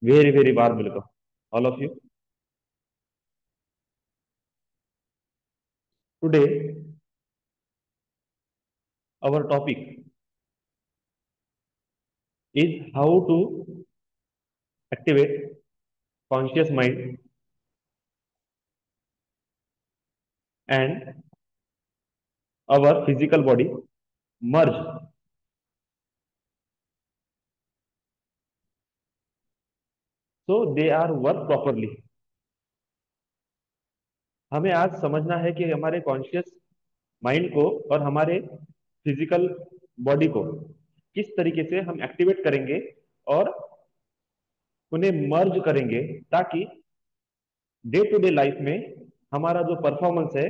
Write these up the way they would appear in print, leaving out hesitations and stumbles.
Very, very warm welcome, all of you. Today, our topic is how to activate conscious mind and our physical body merge, so they are work properly. हमें आज समझना है कि हमारे conscious mind को और हमारे physical body को किस तरीके से हम एक्टिवेट करेंगे और उन्हें मर्ज करेंगे, ताकि डे टू डे लाइफ में हमारा जो परफॉर्मेंस है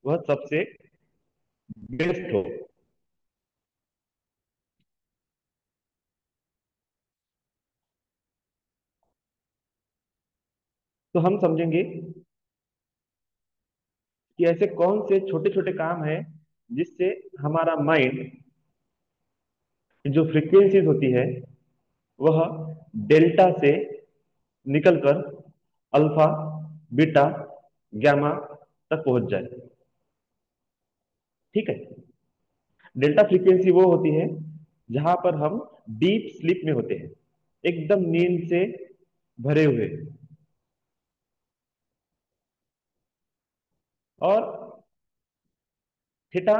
वह सबसे बेस्ट हो। तो हम समझेंगे कि ऐसे कौन से छोटे छोटे काम हैं जिससे हमारा माइंड, जो फ्रीक्वेंसीज होती है, वह डेल्टा से निकलकर अल्फा, बीटा, गामा तक पहुंच जाए। ठीक है। डेल्टा फ्रीक्वेंसी वो होती है जहां पर हम डीप स्लीप में होते हैं, एकदम नींद से भरे हुए। और थीटा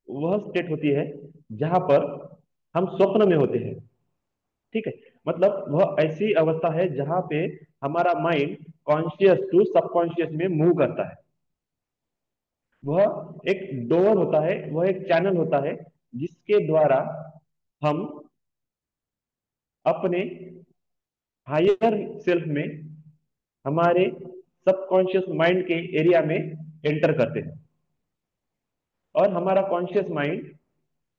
वह स्टेट होती है जहां पर हम स्वप्न में होते हैं। ठीक है। मतलब वह ऐसी अवस्था है जहां पे हमारा माइंड कॉन्शियस टू सबकॉन्शियस में मूव करता है। वह एक डोर होता है, वह एक चैनल होता है जिसके द्वारा हम अपने हायर सेल्फ में, हमारे सबकॉन्शियस माइंड के एरिया में एंटर करते हैं। और हमारा कॉन्शियस माइंड,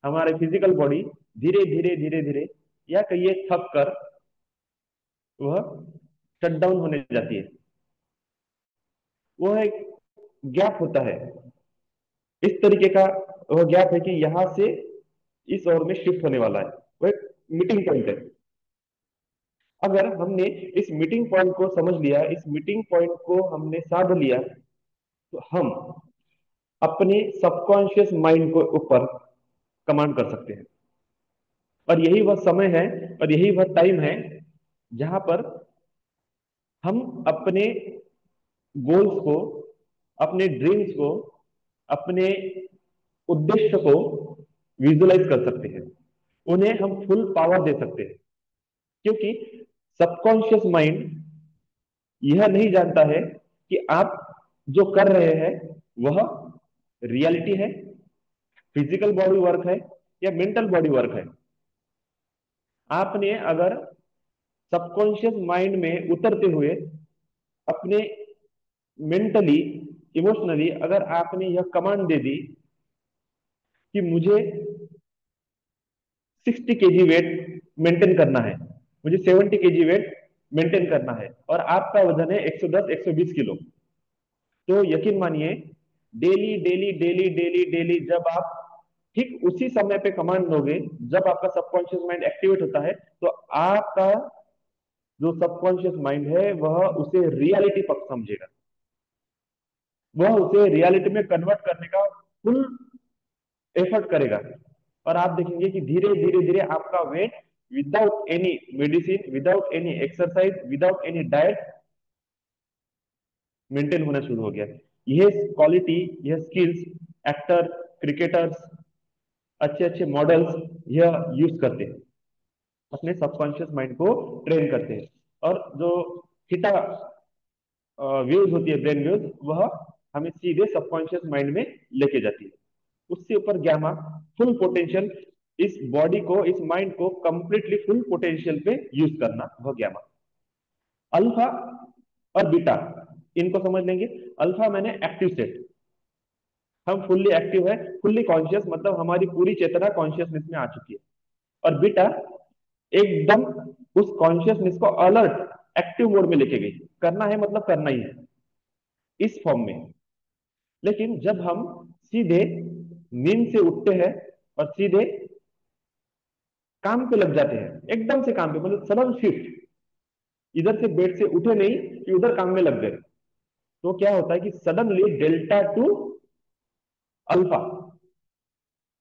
हमारे फिजिकल बॉडी धीरे धीरे धीरे धीरे या कहिए थक कर वह शट डाउन होने जाती है। वह एक गैप होता है, इस तरीके का वह गैप है कि यहां से इस ओर में शिफ्ट होने वाला है। वो एक मीटिंग पॉइंट है। अगर हमने इस मीटिंग पॉइंट को समझ लिया, इस मीटिंग पॉइंट को हमने साध लिया, तो हम अपने सबकॉन्शियस माइंड को ऊपर कमांड कर सकते हैं। और यही वह समय है और यही वह टाइम है जहां पर हम अपने गोल्स को, अपने ड्रीम्स को, अपने उद्देश्य को विजुलाइज कर सकते हैं। उन्हें हम फुल पावर दे सकते हैं, क्योंकि सबकॉन्शियस माइंड यह नहीं जानता है कि आप जो कर रहे हैं वह रियलिटी है, फिजिकल बॉडी वर्क है या मेंटल बॉडी वर्क है। आपने अगर सबकॉन्शियस माइंड में उतरते हुए अपने मेंटली, इमोशनली अगर आपने यह कमांड दे दी कि मुझे 60 केजी वेट मेंटेन करना है, मुझे 70 केजी वेट मेंटेन करना है, और आपका वजन है 110 120 किलो, तो यकीन मानिए daily daily daily daily daily जब आप ठीक उसी समय पे कमांड दोगे, जब आपका सबकॉन्शियस माइंड एक्टिवेट होता है, तो आपका जो सबकॉन्शियस माइंड है वह उसे रियलिटी पक्ष समझेगा। वह उसे रियलिटी में कन्वर्ट करने का फुल एफर्ट करेगा। और आप देखेंगे कि धीरे धीरे धीरे आपका weight without any medicine, without any exercise, without any diet maintain होना शुरू हो गया। यह क्वालिटी, यह स्किल्स एक्टर, क्रिकेटर्स, अच्छे अच्छे मॉडल्स यह यूज करते हैं, अपने सबकॉन्शियस माइंड को ट्रेन करते हैं। और जो थीटा वेव्स होती है, ब्रेन वेव्स, वह हमें सीधे सबकॉन्शियस माइंड में लेके जाती है। उससे ऊपर गैमा, फुल पोटेंशियल, इस बॉडी को, इस माइंड को कंप्लीटली फुल पोटेंशियल पे यूज करना, वह गैमा। अल्फा और बीटा, इनको समझ लेंगे। अल्फा मैंने एक्टिव स्टेट, हम फुल्ली एक्टिव है, फुल्ली कॉन्शियस, मतलब हमारी पूरी चेतना कॉन्शियसनेस में आ चुकी है। और बीटा एकदम उस कॉन्शियसनेस को अलर्ट, एक्टिव मोड में लेके गई, करना है मतलब करना ही है, इस फॉर्म में। लेकिन जब हम सीधे नींद से उठते हैं और सीधे काम पे लग जाते हैं, एकदम से काम पे, मतलब सडन शिफ्ट, इधर से बेड से उठे नहीं कि उधर काम में लग गए। तो क्या होता है कि सडनली डेल्टा टू अल्फा,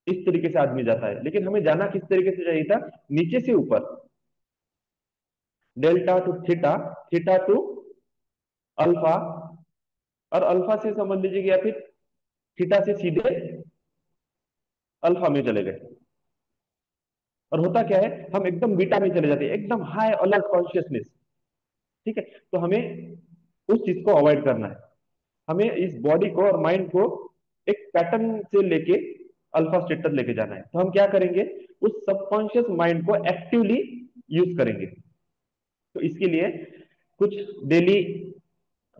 इस तरीके से आदमी जाता है। लेकिन हमें जाना किस तरीके से चाहिए था, नीचे से ऊपर, delta two theta, theta two alpha, और अल्फा से समझ लीजिए कि या फिर थीटा से सीधे अल्फा में चले गए। और होता क्या है, हम एकदम बीटा में चले जाते हैं, एकदम हाई अलर्ट कॉन्शियसनेस। ठीक है, तो हमें उस चीज को अवॉइड करना है। हमें इस बॉडी को और माइंड को एक पैटर्न से लेके अल्फा स्टेट तक लेके जाना है। तो हम क्या करेंगे, उस सबकॉन्शियस माइंड को एक्टिवली यूज करेंगे। तो इसके लिए कुछ डेली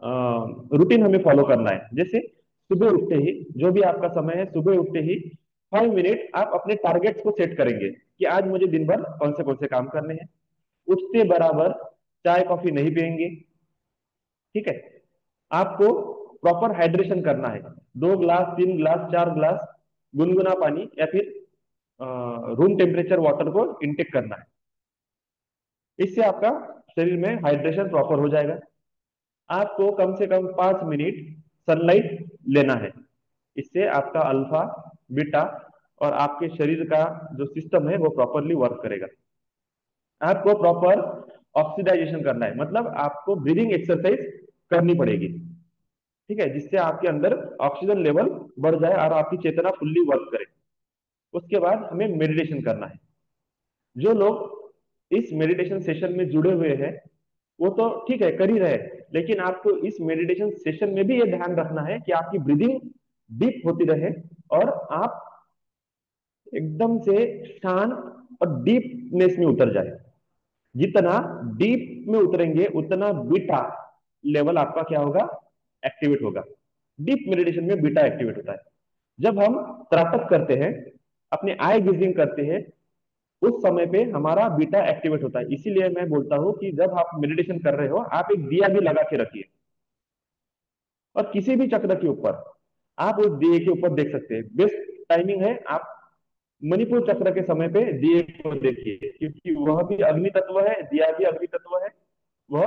रूटीन हमें फॉलो करना है। जैसे सुबह उठते ही, जो भी आपका समय है, सुबह उठते ही 5 मिनट आप अपने टारगेट्स को सेट करेंगे कि आज मुझे दिन भर कौन से काम करने हैं। उठते बराबर चाय कॉफी नहीं पियेंगे। ठीक है, आपको प्रॉपर हाइड्रेशन करना है, 2 ग्लास 3 ग्लास 4 ग्लास गुनगुना पानी या फिर रूम टेम्परेचर वाटर को इंटेक करना है। इससे आपका शरीर में हाइड्रेशन प्रॉपर हो जाएगा। आपको कम से कम 5 मिनट सनलाइट लेना है। इससे आपका अल्फा, बीटा और आपके शरीर का जो सिस्टम है वो प्रॉपरली वर्क करेगा। आपको प्रॉपर ऑक्सीडाइजेशन करना है, मतलब आपको ब्रीदिंग एक्सरसाइज करनी पड़ेगी। ठीक है, जिससे आपके अंदर ऑक्सीजन लेवल बढ़ जाए और आपकी चेतना फुल्ली वर्क करे। उसके बाद हमें मेडिटेशन करना है। जो लोग इस मेडिटेशन सेशन में जुड़े हुए हैं वो तो ठीक है, कर ही रहे, लेकिन आपको इस मेडिटेशन सेशन में भी ये ध्यान रखना है कि आपकी ब्रीदिंग डीप होती रहे और आप एकदम से शांत और डीपनेस में उतर जाए। जितना डीप में उतरेंगे उतना बीटा लेवल आपका क्या होगा, एक्टिवेट होगा। डीप मेडिटेशन में बीटा एक्टिवेट होता है। जब हम त्राटक करते हैं, अपने आई गीजिंग करते हैं, उस समय पे हमारा बीटा एक्टिवेट होता है। इसीलिए मैं बोलता हूं कि जब आप मेडिटेशन कर रहे हो, आप एक दिया भी लगा के रखिए, और किसी भी चक्र के ऊपर आप उस दिए के ऊपर देख सकते हैं। बेस्ट टाइमिंग है, आप मणिपुर चक्र के समय पे दिए को देखिए, क्योंकि वह भी अग्नि तत्व है, दिया भी अग्नि तत्व है। वह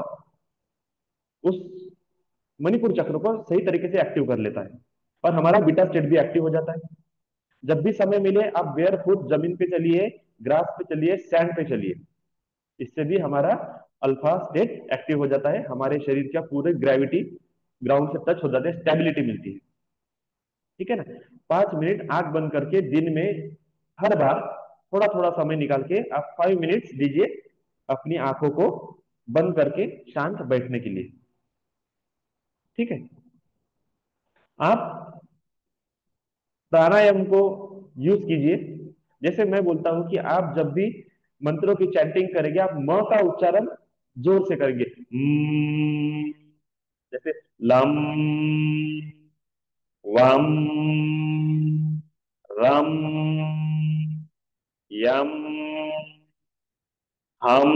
उस मणिपुर चक्र को सही तरीके से एक्टिव कर लेता है और हमारा बीटा स्टेट भी एक्टिव हो जाता है। जब भी समय मिले आप बेयर फुट जमीन पे चलिए, ग्रास पे चलिए, सैंड पे चलिए। इससे भी हमारा अल्फा स्टेट एक्टिव हो जाता है, हमारे शरीर का पूरे ग्रेविटी ग्राउंड से टच हो जाते हैं, स्टेबिलिटी मिलती है। ठीक है ना। 5 मिनट आंख बंद करके दिन में हर बार थोड़ा थोड़ा समय निकाल के आप 5 मिनट्स दीजिए अपनी आंखों को बंद करके शांत बैठने के लिए। ठीक है, आप प्राणायाम को यूज कीजिए। जैसे मैं बोलता हूं कि आप जब भी मंत्रों की चैंटिंग करेंगे, आप म का उच्चारण जोर से करेंगे। जैसे लम, वम, रम, यम, हम।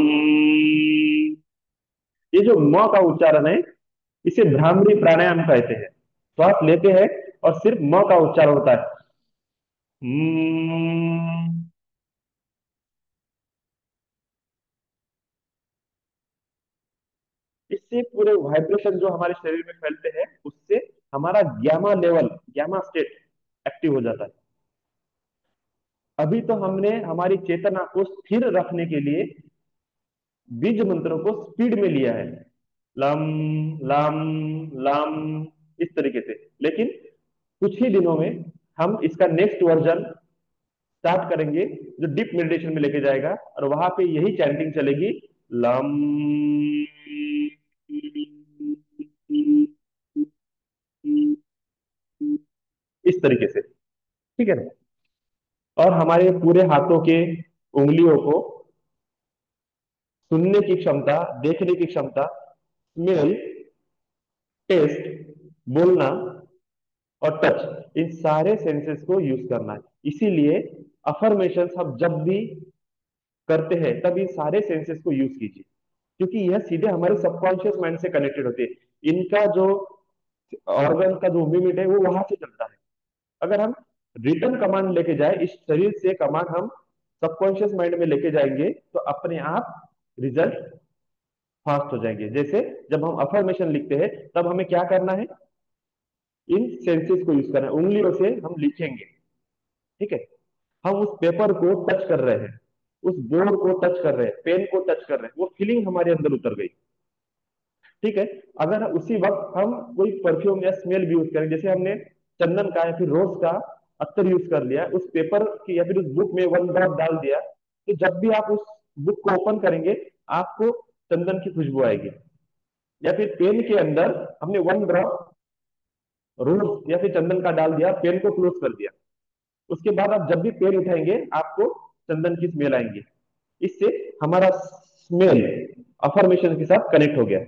ये जो म का उच्चारण है, इसे भ्रामरी प्राणायाम कहते हैं। श्वास लेते हैं और सिर्फ म का उच्चारण होता है। हम्म। इससे पूरे वाइब्रेशन जो हमारे शरीर में फैलते हैं, उससे हमारा gamma level, gamma state active हो जाता है। अभी तो हमने हमारी चेतना को स्थिर रखने के लिए बीज मंत्रों को स्पीड में लिया है, लम, लम, लम, इस तरीके से। लेकिन कुछ ही दिनों में हम इसका नेक्स्ट वर्जन स्टार्ट करेंगे, जो डीप मेडिटेशन में लेके जाएगा, और वहां पे यही चैंटिंग चलेगी, लम, इस तरीके से। ठीक है ना। और हमारे पूरे हाथों के उंगलियों को सुनने की क्षमता, देखने की क्षमता, स्मेल, टेस्ट, बोलना और टच, इन सारे सेंसेस को यूज करना है। इसीलिए अफर्मेशन हम जब भी करते हैं तब इन सारे सेंसेस को यूज कीजिए, क्योंकि यह सीधे हमारे सबकॉन्शियस माइंड से कनेक्टेड होते हैं। इनका जो ऑर्गन का जो मूवमेंट है वो वहां से चलता है। अगर हम रिटर्न कमांड लेके जाए, इस शरीर से कमांड हम सबकॉन्शियस माइंड में लेके जाएंगे, तो अपने आप रिजल्ट फास्ट हो जाएंगे। जैसे जब हम अफर्मेशन लिखते हैं तब हमें क्या करना है, इन सेंसेस को यूज करना है, उंगलियों से हम लिखेंगे। ठीक है, हम उस पेपर को टच कर रहे हैं, उस बोर्ड को टच कर रहे हैं, पेन को टच कर रहे हैं, वो फीलिंग हमारे अंदर उतर गई। ठीक है, अगर उसी वक्त हम कोई परफ्यूम या स्मेल भी यूज करें, जैसे हमने चंदन का या फिर रोज का अत्तर यूज कर लिया उस पेपर की या फिर उस बुक में, वन ड्रॉप डाल दिया, तो जब भी आप उस बुक को ओपन करेंगे आपको चंदन की खुशबू आएगी। या फिर पेन के अंदर हमने वन ड्रॉप रोज या फिर चंदन का डाल दिया, पेन को क्लोज कर दिया, उसके बाद आप जब भी पेन उठाएंगे आपको चंदन की स्मेल आएंगी। इससे हमारा स्मेल अफर्मेशन के साथ कनेक्ट हो गया।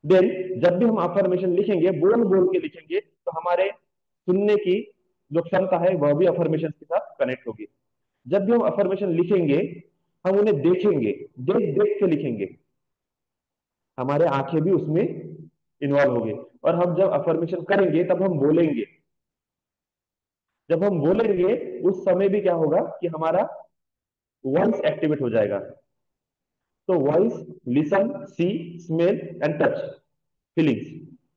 देन जब भी हम अफर्मेशन लिखेंगे, बोल बोल के लिखेंगे, तो हमारे सुनने की जो क्षमता है वह भी अफर्मेशन के साथ कनेक्ट होगी। जब भी हम अफर्मेशन लिखेंगे हम उन्हें देखेंगे, देख देख के लिखेंगे, हमारे आंखें भी उसमें इन्वॉल्व होंगे। और हम जब अफर्मेशन करेंगे तब हम बोलेंगे, जब हम बोलेंगे उस समय भी क्या होगा कि हमारा वॉइस एक्टिवेट हो जाएगा। तो voice, listen, see, smell and touch, feelings,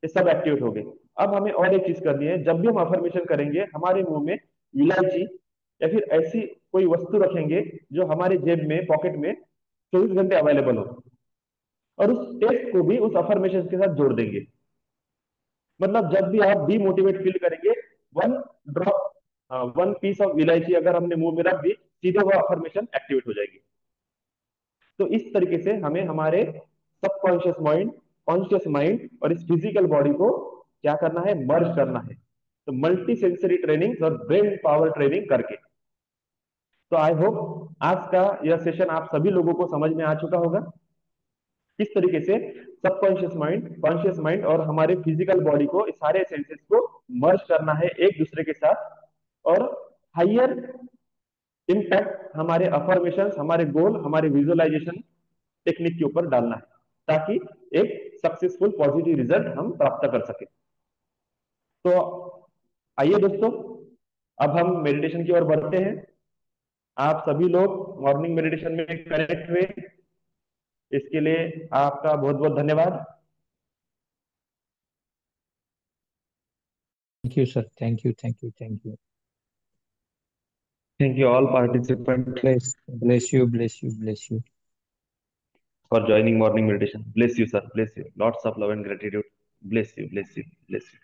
ये सब एक्टिवेट हो गए। अब हमें और एक चीज करनी है, जब भी हम अफर्मेशन करेंगे हमारे मुंह में इलायची या फिर ऐसी कोई वस्तु रखेंगे जो हमारे जेब में, पॉकेट में 24 घंटे अवेलेबल हो, और उस टेस्ट को भी उस अफर्मेशन के साथ जोड़ देंगे। मतलब जब भी आप डीमोटिवेट फील करेंगे, one drop, one piece of elaichi अगर हमने मुंह में रख दी, सीधे वो अफर्मेशन एक्टिवेट हो जाएगी। तो इस तरीके से हमें हमारे सबकॉन्शियस माइंड, कॉन्शियस माइंड और इस फिजिकल बॉडी को क्या करना है, मर्ज करना है। तो मल्टी सेंसरी ट्रेनिंग और ब्रेन पावर ट्रेनिंग करके। तो आई होप आज का यह सेशन आप सभी लोगों को समझ में आ चुका होगा किस तरीके से सबकॉन्शियस माइंड, कॉन्शियस माइंड और हमारे फिजिकल बॉडी को, इस सारे सेंसेस को मर्ज करना है एक दूसरे के साथ, और हाइयर इम्पैक्ट हमारे अफर्मेशन, हमारे गोल, हमारे विजुअलाइजेशन टेक्निक के ऊपर डालना है, ताकि एक सक्सेसफुल पॉजिटिव रिजल्ट हम प्राप्त कर सके। तो आइए दोस्तों, अब हम मेडिटेशन की ओर बढ़ते हैं। आप सभी लोग मॉर्निंग मेडिटेशन में कनेक्ट हुए, इसके लिए आपका बहुत बहुत धन्यवाद। Thank you, sir. Thank you, thank you, thank you. Thank you all participant Bless you, bless you, bless you. for joining morning meditation. Bless you, sir. Bless you. Lots of love and gratitude. Bless you. Bless you. Bless you.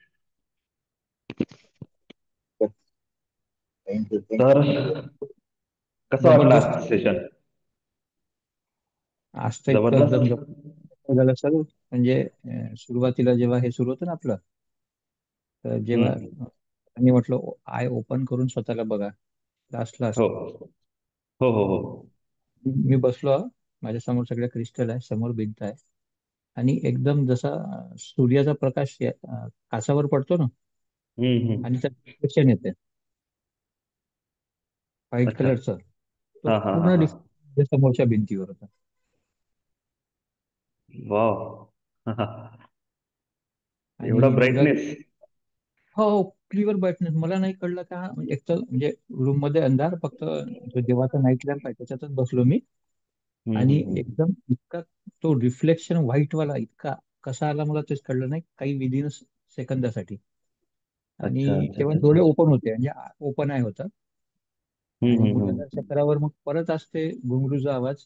Thank you तर thank you. कसं वाटलं जबरदस्त. आजचं session? आज तर इतकं जबरदस्त. एकदम जबरदस्त झालं सर. म्हणजे सुरुवातीला जेव्हा हे सुरू होतं ना आपलं, तर जेव्हा हम्म. मी म्हटलं आय ओपन करून स्वतःला बघा, लास्ट हो लास्ट हो हो हो. मी बसलो, माझ्या समोर सगळं क्रिस्टल आहे, समोर भिंत आहे, आणि एकदम जसा सूर्याचा प्रकाश काचावर पडतो ना, आणि हम्म. त्यात रिफ्लेक्शन येते व्हाईट अच्छा. कलरचं, तो हा हा हा पूर्ण हा. समोरच्या भिंतीवर होता. वाव. एवढा आणि मला ब्राईटनेस. हो हो, क्लिअर ब्राईटनेस. मला नाही कळलं का, एक तर म्हणजे रूम मध्ये अंधार, फक्त जो देवाचा नाईट लॅम्प आहे त्याच्यातच बसलो मी, आणि हम्म. एकदम इतका तो रिफ्लेक्शन व्हाईट वाला इतका कसा आला मला तेच कळलं नाही, काही विदिन सेकंदासाठी. अच्छा आणि अच्छा तेव्हा अच्छा डोळे अच्छा. ओपन होते, म्हणजे ओपन आहे होतं. आणि मूलाधार हम्म. चक्रावर मग परत असते घुंगरूचा आवाज.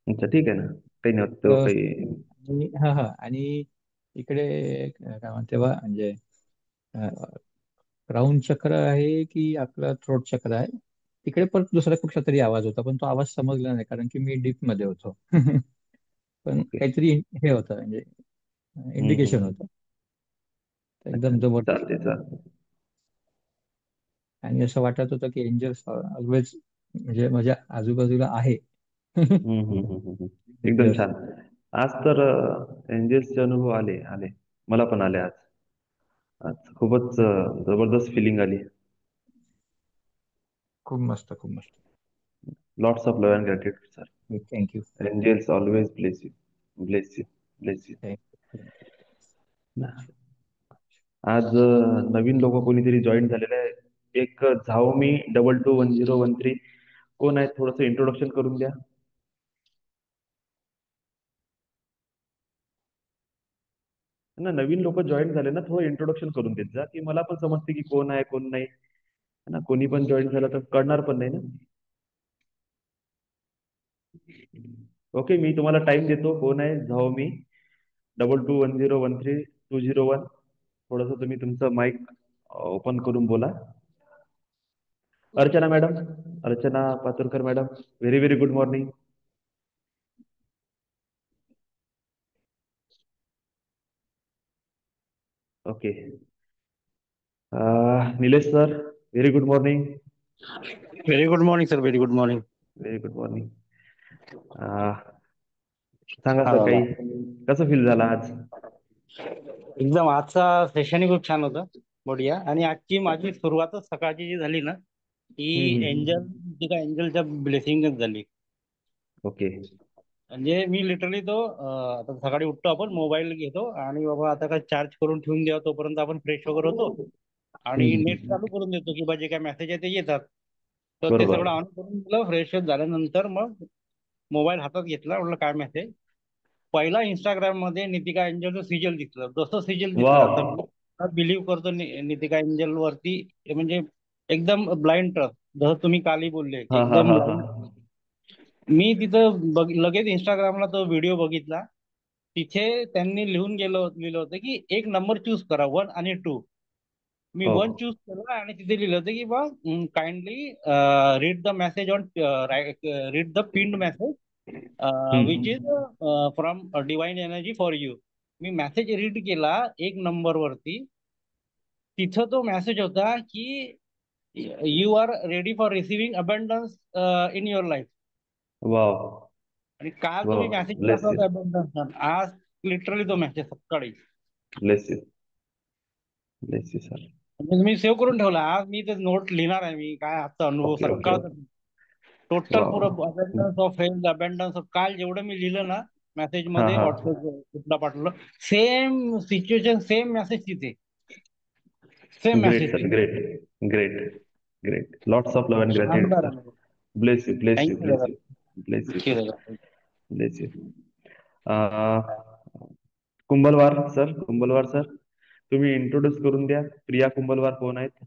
अच्छा ठीक आहे ना, काही नाही होत तो तर काही. आणि हा हा, आणि इकडे काय म्हणते बा, म्हणजे क्राऊन चक्र आहे की आपला थ्रोट चक्र आहे, तिकडे परत दुसरा कुठला तरी आवाज होता, पण तो आवाज समजला नाही कारण की मी डीप मध्ये होतो. पण ओके. काहीतरी हे होतं, म्हणजे इंडिकेशन हम्म. होतं. अच्छा, एकदम जबरदस्त. चालते चालते. आणि असं वाटत होतं की एंजल्स ऑलवेज म्हणजे माझ्या आजूबाजूला आहे. एकदम Ridiculous. छान. आज तर एंजल्सचे अनुभव आले आले, मला पण आले आज. आज खूपच जबरदस्त फिलिंग आली. खूप मस्त, खूप मस्त. Lots of love and gratitude sir. Thank you. Angels always bless you. Bless you. Bless you. Thank you. आज नवीन लोक कोणीतरी जॉईन झालेले आहे. एक झाओमी 221013 कोण आहे, थोडस इंट्रोडक्शन करून द्या. ना नवीन लोक जॉईन झाले ना, थोडं इंट्रोडक्शन करून देत जा, की मला पण समजते की कोण आहे कोण नाही. है ना, कोणी पण जॉईन झालं तर कळणार पण नाही ना. ओके, मी तुम्हाला टाइम देतो. कोण आहे झाओमी 221013 201. थोडस तुम्ही तुमचं माईक ओपन करून बोला. Archana madam, Archana Paturkar madam, very very good morning. Okay. Nilesh sir, very good morning. Very good morning sir. Very good morning. Very good morning. सांगा हा सर, बाबा. काही कसं फील झालं आज? एकदम आजचा सेशनही खूप छान होतं. बढिया. आणि आजची माझी सुरुवातच सकाळची जी झाली ना, ती हम्म. एंजलच्या ब्लेसिंगच झाली. ओके. म्हणजे मी लिटरली तो आता सकाळी उठतो, आपण मोबाईल घेतो आणि बाबा आता काय चार्ज करून ठेवून द्यावा, तोपर्यंत आपण फ्रेश वगैरे होतो आणि नेट हम्म. चालू करून देतो की बा जे काय मेसेज आहे ते येतात. तर ते बरोबर. सगळं ऑन करून दिलं. फ्रेश झाल्यानंतर मग मोबाईल हातात घेतला. म्हटलं काय मेसेज. पहिला इंस्टाग्राम मध्ये नितिका एंजलचं सिजल दिसलं. जसं सिजल दिसलं वाव. तर मी बिलीव्ह करतो नितिका एंजल वरती. म्हणजे एकदम ब्लाइंड ट्रस्ट. जसं तुम्ही काली बोलले, हा हा एकदम हा हा. ब्लाइंड. मी तिथं लगेच इंस्टाग्रामला तो व्हिडिओ बघितला. तिथे त्यांनी लिहिलं होतं की एक नंबर चूज करा, 1 आणि 2. मी हो. 1 चूज केलं आणि तिथे लिहिलं होतं की बा kindly read the message on read the pinned message which is hmm. From divine energy for you. मी मेसेज रीड केला 1 नंबरवरती. तिथं तो मेसेज होता की you are ready for receiving abundance in your life. Wow. आणि काल वाव. तुम्ही मेसेज ब्लेस टाकला यू. होता अबंडन्स. आज लिटरली तो मेसेज सकाळी. Bless you. Bless you sir. म्हणजे मी सेव्ह करून ठेवला. आज मी ते नोट लिहिणार आहे. मी काय आजचा अनुभव ओके ओके सकाळचा. ओके. टोटल पुरं wow. Abundance of health, abundance of काल जेवढं मी लिहिलं ना मेसेज हा मध्ये हा. व्हॉट्सअपला पाठवलं. सेम सिच्युएशन, सेम मेसेज तिथे. सेम ग्रेट मेसेज सर, तिथे. Great. Great. Great. Lots of love and gratitude शानदार सर. अनुभव. Bless you, bless you, thank you bless दादा. You. Bless you thank you sir. दादा. Bless you. Kumbhalwar sir, Kumbhalwar sir, तुम्ही introduce करून द्या. प्रिया कुंभलवार कोण आहेत?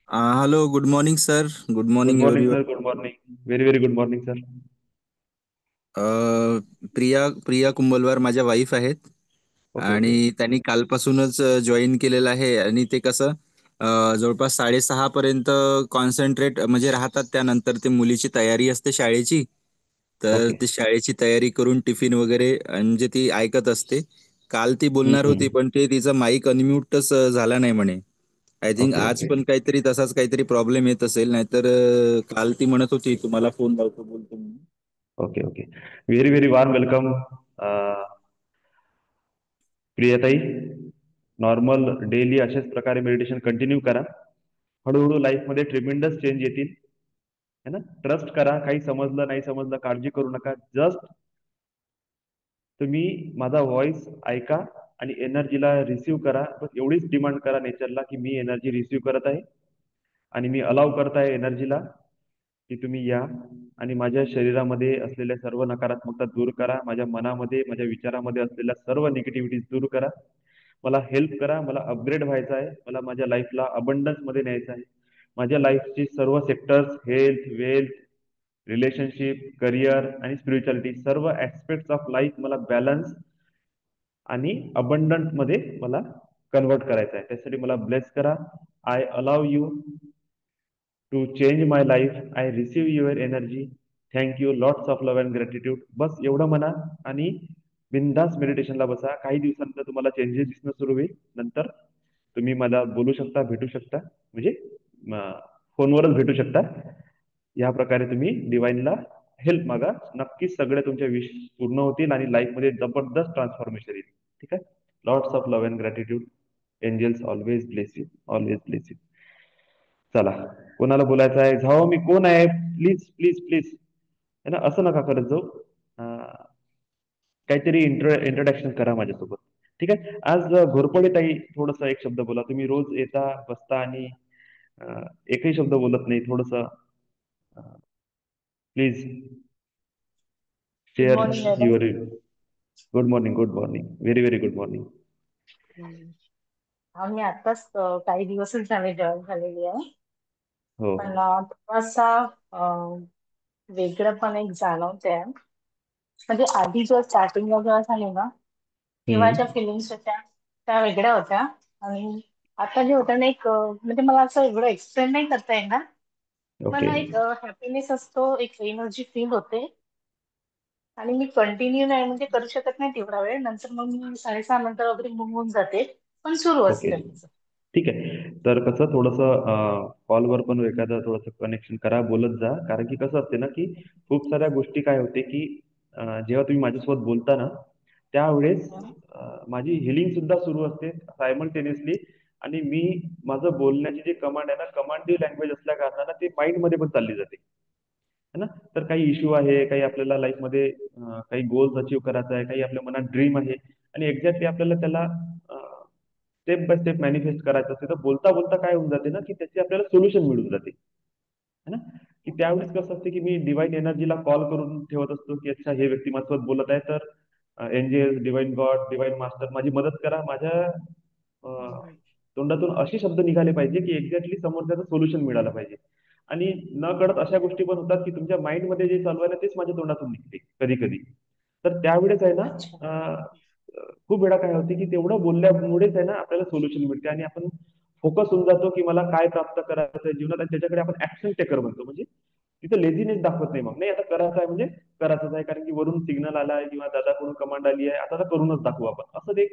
Hello, good morning sir. Good good morning morning everyone. Sir, good morning. Very very good morning sir. Priya Priya कुंभलवार माझ्या wife आहेत. Okay okay. आणि त्यांनी कालपासूनच जॉईन केलेलं आहे. आणि ते कसं जवळपास 6:30 पर्यंत कॉन्सन्ट्रेट म्हणजे राहतात. त्यानंतर ते मुलीची तयारी असते शाळेची. तर ओके. ती शाळेची तयारी करून टिफिन वगैरे म्हणजे ती ऐकत असते. काल ती बोलणार होती हम्म. पण ते तिचा माईक अनम्यूटच झाला नाही म्हणे. आय थिंक ओके आज ओके. पण काहीतरी तसाच काहीतरी प्रॉब्लेम येत असेल. नाहीतर काल ती म्हणत होती तुम्हाला फोन लावतो बोलतो म्हणून. Okay okay. Very very warm welcome प्रियताई. नॉर्मल डेली अशाच प्रकारे मेडिटेशन कंटिन्यू करा. हळूहळू लाईफ मध्ये ट्रिमेंडस चेंज येतील. है ना, ट्रस्ट करा. काही समजलं नाही समजलं काळजी करू नका. जस्ट तुम्ही माझा व्हॉइस ऐका आणि एनर्जीला रिसीव्ह करा. बस एवढीच डिमांड करा नेचरला की मी एनर्जी रिसीव्ह करत आहे आणि मी अलाव करत आहे एनर्जीला की तुम्ही या आणि माझ्या शरीरामध्ये असलेल्या सर्व नकारात्मकता दूर करा. माझ्या मनामध्ये, माझ्या विचारामध्ये असलेल्या सर्व निगेटिव्हिटी दूर करा. मला हेल्प करा. मला अपग्रेड व्हायचं आहे. मला माझ्या लाईफला अबंडन्स मध्ये न्यायचं आहे. माझ्या लाईफची सर्व sectors, health, wealth, relationship, career आणि स्पिरिच्युअलिटी, सर्व ऍस्पेक्ट्स ऑफ लाईफ मला बॅलन्स आणि अबंडंट मध्ये मला कन्वर्ट करायचं आहे. त्यासाठी मला ब्लेस करा. I allow you to change my life. I receive your energy. Thank you. Lots of love and gratitude. बस एवढं म्हणा आणि बिंदास मेडिटेशनला बसा. काही दिवसानंतर तुम्हाला चेंजेस दिसणं सुरू होईल. नंतर तुम्ही मला बोलू शकता, भेटू शकता, म्हणजे फोनवरच भेटू शकता. या प्रकारे तुम्ही डिवाइनला हेल्प मागा. नक्कीच सगळे तुमच्या विश पूर्ण होतील आणि लाईफमध्ये जबरदस्त ट्रान्सफॉर्मेशन येईल. ठीक आहे. Lots of love and gratitude. Angels always bless you. Always bless you. चला, कोणाला बोलायचं आहे? जाओ मी कोण आहे? प्लीज प्लीज प्लीज, है ना, असं नका करत जाऊ. काहीतरी इंट्रोडक्शन करा माझ्यासोबत. ठीक आहे. आज घोरपडे ताई, थोडस एक शब्द बोला. तुम्ही रोज येता बसता आणि एकही शब्द बोलत नाही. थोडस please good share morning madam. Your. Good morning, good morning, very very good morning. हम्म. हा मी आताच काही दिवसच झाले जॉईन झालेली आहे. हो. पण थोडासा वेगळं पण एक जाणवतंय. म्हणजे आधी जेव्हा स्टार्टिंगला जेव्हा झाले ना, तेव्हाच्या हम्म. फिलिंग्स होत्या त्या वेगळ्या होत्या. आणि आता जे होतं ना, एक म्हणजे मला असं एवढं एक्सप्लेन नाही करता येणार. पण ओके. एक हॅपीनेस असतो, एक एनर्जी फील होते. आणि मी कंटिन्यू नाही म्हणजे करू शकत नाही तेवढा वेळ. नंतर मग मी 6:30 नंतर वगैरे मूव होऊन जाते. पण सुरू ओके, असतं तिचं. ठीक आहे. तर कसं थोडंसं कॉलवर पण एखादं थोडंसं कनेक्शन करा, बोलत जा. कारण की कसं असते ना, की खूप साऱ्या गोष्टी काय होते, की जेव्हा तुम्ही माझ्यासोबत बोलता ना, त्यावेळेस हं. माझी हिलिंग सुद्धा सुरू असते सायमल्टेनियसली. आणि मी माझं बोलण्याची जी कमांड आहे ना, कमांडिव्ह लँग्वेज असल्या कारणानं ते माइंडमध्ये पण चालली जाते. है ना? तर काही इश्यू आहे, काही आपल्याला लाईफमध्ये काही गोल्स अचीव्ह करायचा आहे, काही आपल्या मनात ड्रीम आहे आणि एक्झॅक्टली आपल्याला त्याला स्टेप बाय स्टेप मॅनिफेस्ट करायचं असते. तर बोलता बोलता काय होऊन जाते ना, की त्याची आपल्याला सोल्युशन मिळून जाते. है ना? की त्यावेळेस कसं असते, की मी डिवाइन एनर्जीला कॉल करून ठेवत असतो, की अच्छा हे व्यक्ती माझ्यासोबत बोलत आहे, तर angel, divine God, divine master माझी मदत करा. माझ्या हं. तोंडातून असे शब्द निघाले पाहिजे, की एक्झॅक्टली समोरच्याचं सोल्युशन मिळालं पाहिजे. आणि न कळत अशा गोष्टी पण होतात, की तुमच्या माइंडमध्ये जे चालू आहे ना, तेच माझ्या तोंडातून निघते कधी-कधी. तर त्यावेळेस आहे ना, अच्छा. खूप वेळा काय होते, की तेवढं बोलल्यामुळेच आहे ना, आपल्याला सोल्युशन मिळते आणि आपण फोकस होऊन जातो, की मला काय प्राप्त करायचं आहे जीवनात आणि त्याच्याकडे आपण ऍक्शन टेकर बनतो. म्हणजे तिथं लेझीनेस दाखवत नाही मग. नाही आता करायचं आहे म्हणजे करायचंच आहे, कारण की वरून सिग्नल आला आहे किंवा दादाकडून कमांड आली आहे, आता तर करूनच दाखवू आपण. असं ते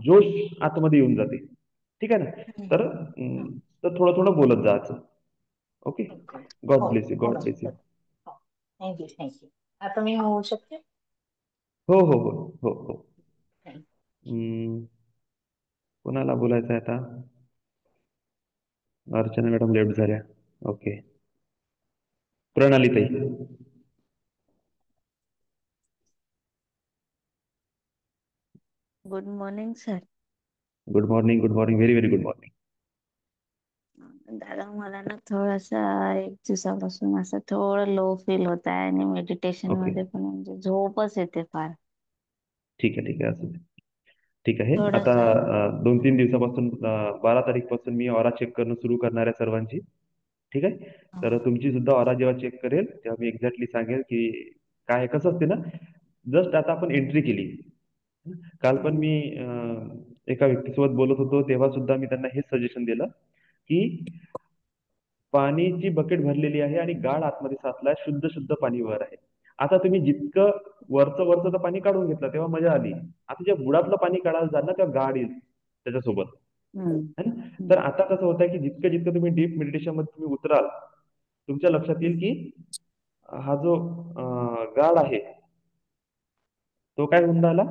जोश आतमध्ये येऊन जाते. ठीक आहे ना? हं. तर हं. तर थोडं थोडं बोलत जायचं. ओके. ओके. गॉड हो, ब्लेस यू, हो, गॉड ब्लेस यू. हो. Thank you, thank you. आता मी होऊ शकते? हो हो हो हो हो. थँक्यू. हम्म, कोणाला बोलायचं आहे आता? अर्चना मॅडम लेफ्ट झाल्या. ओके. प्रणाली ताई. Good morning sir. Good morning, good morning, very very good morning. दादा मला ना थोडासा एक दिवसापासून असं थोडं लो फील होत आहे आणि मेडिटेशन ओके, मध्ये पण म्हणजे झोपच येते फार. ठीक आहे, ठीक आहे, असं ठीक आहे. आता थोडस 2-3 दिवसापासून 12 तारीख पासून मी ऑरा चेक करणं सुरू करणार आहे सर्वांची. ठीक आहे. तर तुमची सुद्धा ऑरा जेव्हा चेक करेल तेव्हा मी एक्झॅक्टली सांगेल की काय आहे. कसं असते ना, जस्ट आता आपण एंट्री केली. काल पण मी एका व्यक्तीसोबत बोलत होतो तेव्हा सुद्धा मी त्यांना हेच सजेशन दिलं, की पाण्याची बकेट भरलेली आहे आणि गाळ आतमध्ये साचलाय, शुद्ध शुद्ध पाणी वर आहे. आता तुम्ही जितकं वरचं वरचं तर पाणी काढून घेतलं तेव्हा मजा आली. आता ज्या बुडातलं पाणी काढायला जाल ना तेव्हा गाळ येईल त्याच्यासोबत. हम्म. है ना? तर आता कसं होतंय, की जितकं जितकं तुम्ही डीप मेडिटेशन मध्ये तुम्ही उतराल, तुमच्या लक्षात येईल की हा जो गाळ आहे तो काय होऊन राहिला,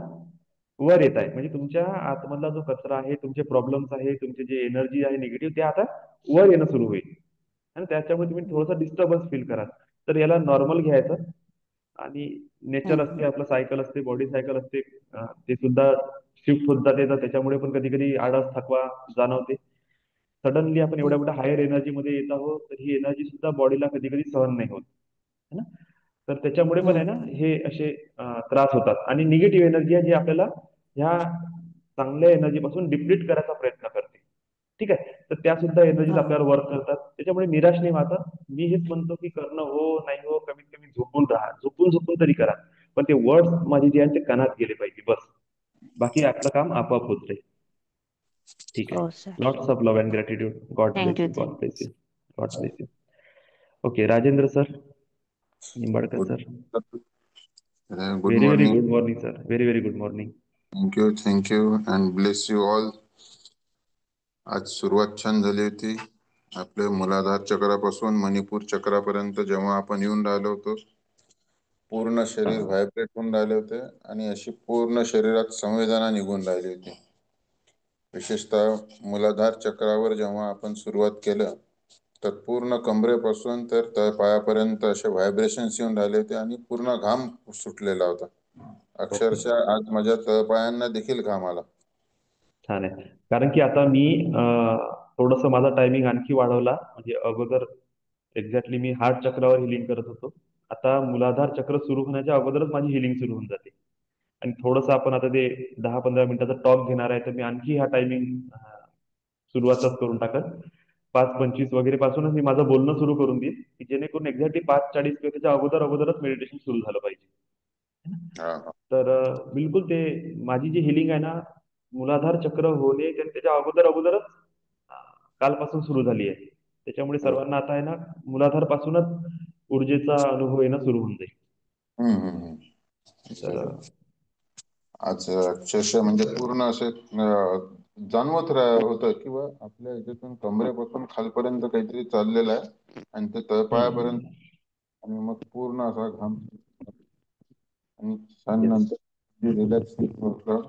वर येत आहे. म्हणजे तुमच्या आतमधला जो कचरा आहे, तुमचे प्रॉब्लेम्स आहे, तुमचे जे एनर्जी आहे निगेटिव्ह, ते आता वर येणं सुरू होईल. आणि त्याच्यामुळे तुम्ही थोडासा डिस्टर्बन्स फील कराल. तर याला नॉर्मल घ्यायचं. आणि नेचर असते, आपलं सायकल असते, बॉडी सायकल असते, ते सुद्धा शिफ्ट होत जाते. तर त्याच्यामुळे पण कधी कधी आळस, थकवा जाणवते. सडनली आपण एवढ्या मोठ्या हायर एनर्जी मध्ये येत आहोत, तर ही एनर्जी सुद्धा बॉडीला कधी कधी सहन नाही होत. है ना? तर त्याच्यामुळे पण आहे ना हे असे त्रास होतात. आणि निगेटिव्ह एनर्जी आहे जी आपल्याला ह्या चांगल्या एनर्जी पासून डिप्लीट करायचा प्रयत्न करते. ठीक आहे. तर त्या सुद्धा एनर्जीज आपल्यावर वर्क करतात. त्याच्यामुळे निराश नाही व्हायचं. मी हेच म्हणतो की करणं हो नाही हो, कमीत कमी झोपून राहा, झोपून झोपून तरी करा. पण ते वर्ड्स माझे जे आहेत ते कानात गेले पाहिजे, बस. बाकी आपलं काम आपोआप होत राहील. ठीक आहे. हो sir. Lots of love and gratitude. God bless thank you you, God bless thank you. You, God bless you. Okay. Rajendra sir, Nimbalkar sir. Good very very morning. Good morning sir. Very very good morning. Thank you, and bless you all. आज सुरुवात छान झाली होती. आपले मूलाधार चक्रापासून मणिपूर चक्रापर्यंत जेव्हा आपण येऊन राहिलो होतो, पूर्ण शरीर व्हायब्रेट होऊन राहिले होते आणि अशी पूर्ण शरीरात संवेदना निघून राहिली होती. विशेषतः मूलाधार चक्रावर जेव्हा आपण सुरुवात केलं तर पूर्ण कमरेपासून तर तळपायापर्यंत असे व्हायब्रेशन्स येऊन राहिले होते आणि पूर्ण घाम सुटलेला होता. ओके. अक्षरशः आज माझ्या तळपायांना देखील घाम आला. छान आहे. कारण की आता मी थोडंसं माझा टायमिंग आणखी वाढवला. म्हणजे अगोदर एक्झॅक्टली मी हार्ट चक्रावर हिलिंग करत होतो. आता मूलाधार चक्र सुरू होण्याच्या अगोदरच माझी हिलिंग सुरू होऊन जाते. आणि थोडंसं आपण आता ते 10-15 मिनिटाचा टॉक घेणार आहे, तर मी आणखी हा टायमिंग सुरुवातच करून टाकत 5:25 वगैरे पासूनच मी माझं बोलणं सुरू करून देईन, की जेणेकरून एक्झॅक्टली 5:40 किंवा त्याच्या अगोदरच मेडिटेशन सुरू झालं पाहिजे. हा हा. तर बिलकुल ते माझी जी हिलिंग आहे ना, मूलाधार चक्र होणे त्याच्या अगोदरच कालपासून सुरू झाली आहे. त्याच्यामुळे हो. सर्वांना आता आहे ना, मूलाधार पासूनच ऊर्जेचा अनुभव येणं सुरू होऊन जाईल. तर आज अक्षरशः म्हणजे पूर्ण असे जाणवत होतं किंवा आपल्या ह्याच्यातून कमरेपासून खालपर्यंत काहीतरी चाललेलं आहे आणि ते तळपायापर्यंत, आणि मग पूर्ण असा घाम आणि छान येस. नंतर रिलॅक्स होतं.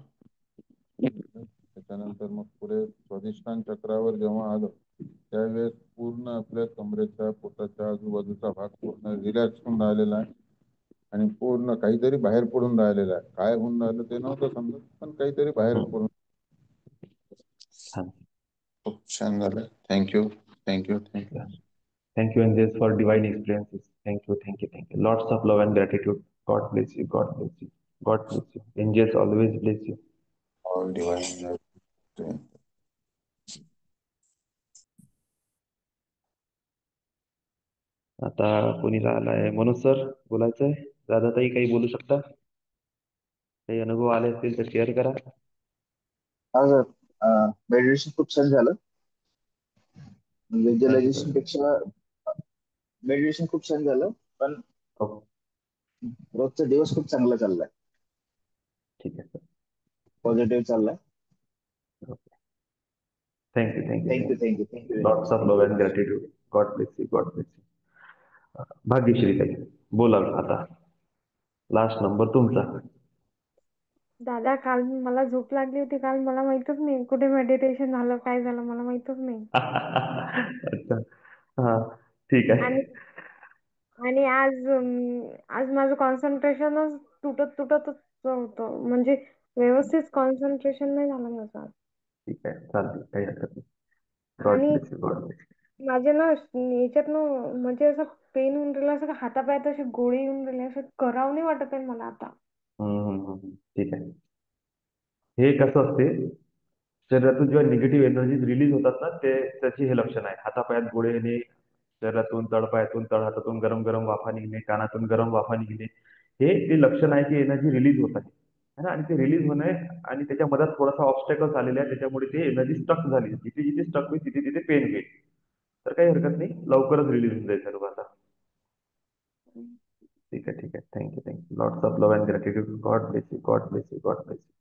त्याच्यानंतर मग पुढे स्वाधिष्ठान चक्रावर जेव्हा आलं त्यावेळेस पूर्ण आपल्या कमरेच्या पोटाच्या आजूबाजूचा भाग पूर्ण रिलॅक्स होऊन राहिलेला आहे आणि पूर्ण काहीतरी बाहेर पडून राहिलेलं आहे. काय होऊन राहिलं ते नव्हतं समजत, पण काहीतरी बाहेर पडून. छान. खूप छान झालं. Thank you thank you thank you. Thank you, Angels, for divine experiences. Thank you, thank you, thank you. Lots of love and gratitude. God bless you. God bless you. God bless you. Angels always bless you. All divine. आता कोणी राहिलाय? Manoj sir बोलायचंय? दादाताई काही बोलू शकता? काही अनुभव आले असतील तर शेअर करा. हा सर, मेडिटेशन खूप छान झालं. Thank you, visualisation sir. पेक्षा मेडिटेशन खूप छान झालं, पण हो, रोजचा दिवस खूप चांगला चाललाय, ठीक आहे सर. पॉझिटिव्ह चाललाय. Thank you, thank you, thank you thank you. Thank you thank you very lots much. Of love and gratitude. God bless you. God bless you. Bhagyashree ताई बोला आता. लास्ट नंबर तुमचा. दादा, काल मला झोप लागली होती. काल मला माहितच नाही कुठे मेडिटेशन झालं, काय झालं मला माहितच नाही. अच्छा, हा, ठीक आहे. आणि आणि आज माझं कॉन्सन्ट्रेशनच तुटतच होतं. म्हणजे व्यवस्थित कॉन्सन्ट्रेशन नाही झालं माझं. ठीक आहे, चालते, काही हरकत नाही. गॉड आणि bless you. God bless you. माझे ना याच्यातनं म्हणजे असं पेन होऊन राहिलं, असं हातापायात अशी गोळी येऊन राहिली, असं करावं नाही वाटत आहे मला आता. ठीक आहे. हे कसं असते, शरीरातून जेव्हा निगेटिव्ह एनर्जीज रिलीज होतात ना, त्याची हे लक्षण आहे. हातापायात गोळे येणे, शरीरातून तळपायातून तळहातातून गरम गरम वाफा निघणे, कानातून गरम वाफा निघणे, हे ते लक्षण आहे की एनर्जी रिलीज होत आहे ना. आणि ते रिलीज होणे आणि त्याच्या मधात थोडासा ऑब्स्टॅकल्स आलेले आहे, त्याच्यामुळे ते एनर्जी स्टक झाली. जिथे जिथे स्टक होईल तिथे तिथे पेन घेईल. तर काही हरकत नाही, लवकरच रिलीज होऊन जाईल सर्व आता. ठीक आहे, ठीक आहे. Thank you, thank you. Lots of love and gratitude. God bless you. God bless you. God bless you.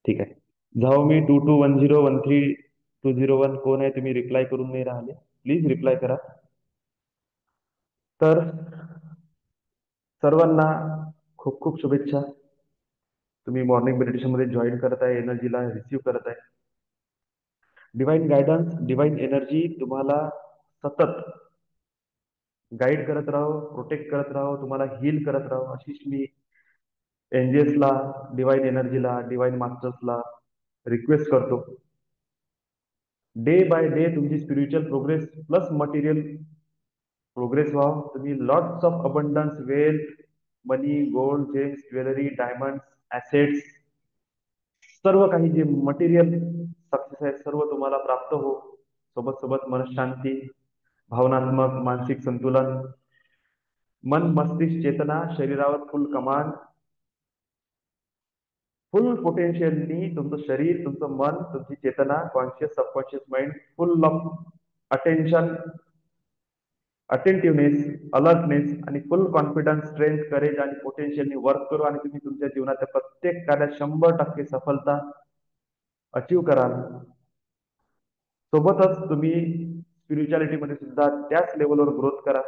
ठीक आहे. झाओमी 22101320 कोण आहे? तुम्ही रिप्लाय करून नाही राहिले, प्लीज रिप्लाय करा. तर सर्वांना खूप खूप शुभेच्छा. तुम्ही मॉर्निंग मेडिटेशन मध्ये जॉईन करत आहे, एनर्जीला रिसीव्ह करत आहे. डिवाइन गायडन्स, डिवाइन एनर्जी तुम्हाला सतत गाईड करत राहो, प्रोटेक्ट करत राहो, तुम्हाला हील करत राहो, अशीच मी एंजेल्सला, डिवाइन एनर्जीला, डिवाइन मास्टर्सला रिक्वेस्ट करतो. डे बाय डे तुमची spiritual progress plus material progress व्हावं. तुम्ही lots of abundance, wealth, money, gold, James, jewellery, diamonds, assets, सर्व काही जे मटेरियल सक्सेस आहे सर्व तुम्हाला प्राप्त हो. सोबत सोबत मनशांती, भावनात्मक मानसिक संतुलन, मन मस्तिष्क चेतना, शरीरावर फुल कमांड, फुल पोटेन्शियलनी तुमचं शरीर, तुमचं मन, तुमची चेतना, conscious subconscious mind full of attention, attentiveness, alertness आणि फुल कॉन्फिडन्स, स्ट्रेंथ, करेज आणि पोटेन्शियलनी वर्क करू आणि तुम्ही तुमच्या जीवनाच्या प्रत्येक कार्यात 100% सफलता अचीव कराल. सोबतच तुम्ही स्पिरिच्युअलिटी मध्ये सुद्धा त्याच लेवलवर ग्रोथ करा.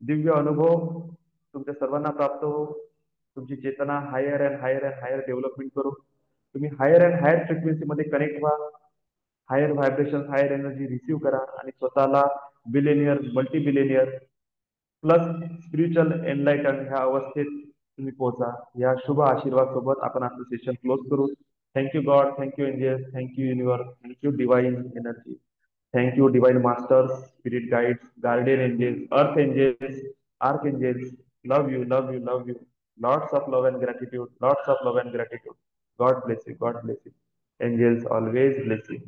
दिव्य अनुभव तुमच्या सर्वांना प्राप्त हो. तुमची चेतना higher and higher and higher development करू. तुम्ही हायर अँड हायर फ्रिक्वेन्सी मध्ये कनेक्ट व्हा. Higher vibration, higher energy receive करा आणि स्वतःला billionaire, multi billionaire plus spiritual enlighten ह्या अवस्थेत तुम्ही पोहोचा. या शुभ आशीर्वाद सोबत आपण आपलं सेशन क्लोज करू. Thank you God, thank you angels, thank you universe, thank you divine energy, thank you divine masters, spirit guides, guardian angels, earth angels, archangels. Love you, love you, love you. Lots of love and gratitude. Lots of love and gratitude. God bless you. God bless you. Angels always bless you.